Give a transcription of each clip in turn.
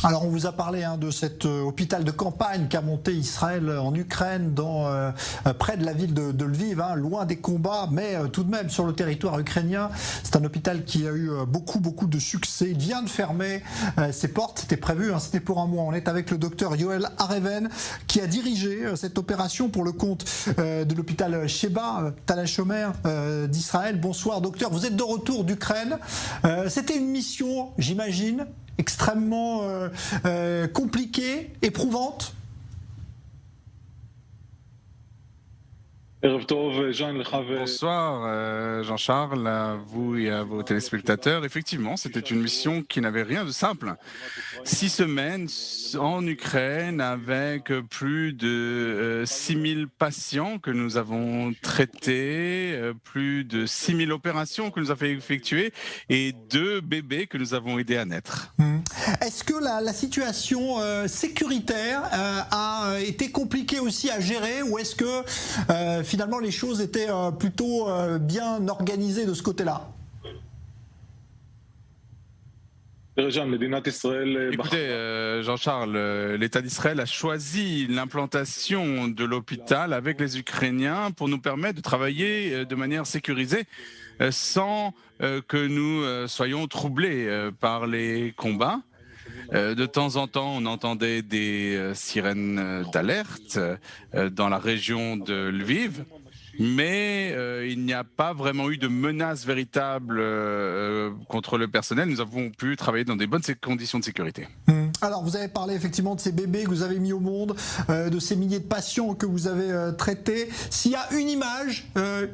Alors on vous a parlé de cet hôpital de campagne qu'a monté Israël en Ukraine, près de la ville de Lviv, loin des combats, mais tout de même sur le territoire ukrainien. C'est un hôpital qui a eu beaucoup de succès. Il vient de fermer ses portes, c'était prévu, c'était pour un mois. On est avec le docteur Yoel Areven qui a dirigé cette opération pour le compte de l'hôpital Sheba, Tal HaShomer d'Israël. Bonsoir docteur, vous êtes de retour d'Ukraine. C'était une mission, j'imagine, extrêmement compliquée, éprouvante. Bonsoir Jean-Charles, à vous et à vos téléspectateurs. Effectivement, c'était une mission qui n'avait rien de simple. 6 semaines en Ukraine avec plus de 6000 patients que nous avons traités, plus de 6000 opérations que nous avons effectuées et 2 bébés que nous avons aidés à naître. Est-ce que la situation sécuritaire a été compliquée aussi à gérer, ou est-ce que finalement les choses étaient plutôt bien organisées de ce côté-là? Écoutez, Jean-Charles, l'État d'Israël a choisi l'implantation de l'hôpital avec les Ukrainiens pour nous permettre de travailler de manière sécurisée sans que nous soyons troublés par les combats. De temps en temps, on entendait des sirènes d'alerte dans la région de Lviv, mais il n'y a pas vraiment eu de menace véritable contre le personnel. Nous avons pu travailler dans des bonnes conditions de sécurité. Alors, vous avez parlé effectivement de ces bébés que vous avez mis au monde, de ces milliers de patients que vous avez traités. S'il y a une image,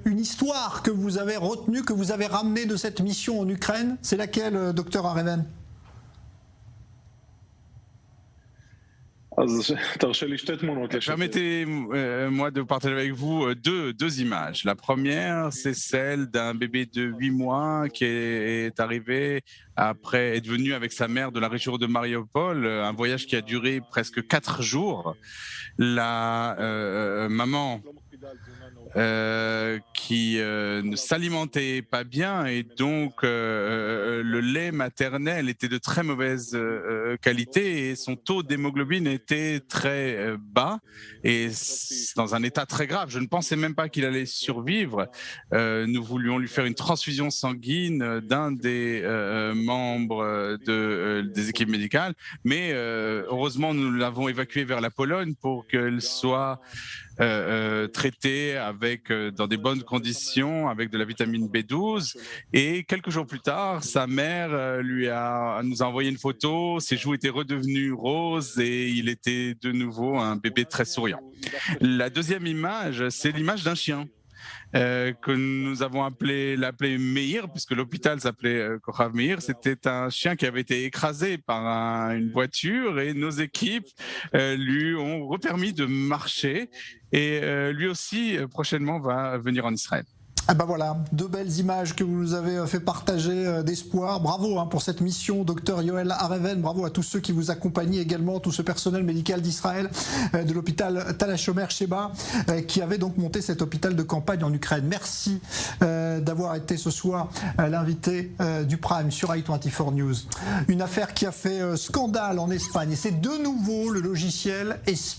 une histoire que vous avez retenue, que vous avez ramenée de cette mission en Ukraine, c'est laquelle, docteur Areven? Permettez-moi de partager avec vous deux images. La première, c'est celle d'un bébé de 8 mois qui est arrivé après être venu avec sa mère de la région de Mariupol, un voyage qui a duré presque 4 jours. La maman qui ne s'alimentait pas bien et donc le lait maternel était de très mauvaise qualité et son taux d'hémoglobine était très bas et dans un état très grave. Je ne pensais même pas qu'il allait survivre. Nous voulions lui faire une transfusion sanguine d'un des membres des équipes médicales, mais heureusement nous l'avons évacué vers la Pologne pour qu'elle soit traité dans des bonnes conditions, avec de la vitamine B12. Et quelques jours plus tard, sa mère nous a envoyé une photo. Ses joues étaient redevenues roses et il était de nouveau un bébé très souriant. La deuxième image, c'est l'image d'un chien. Que nous avons l'appelé Meir, puisque l'hôpital s'appelait Kochav Meir. C'était un chien qui avait été écrasé par une voiture et nos équipes lui ont repermis de marcher et lui aussi prochainement va venir en Israël. Ah ben voilà, 2 belles images que vous nous avez fait partager d'espoir. Bravo pour cette mission, docteur Yoel Areven. Bravo à tous ceux qui vous accompagnent également, tout ce personnel médical d'Israël, de l'hôpital Tal HaShomer Sheba, qui avait donc monté cet hôpital de campagne en Ukraine. Merci d'avoir été ce soir l'invité du Prime sur i24 News. Une affaire qui a fait scandale en Espagne. Et c'est de nouveau le logiciel espion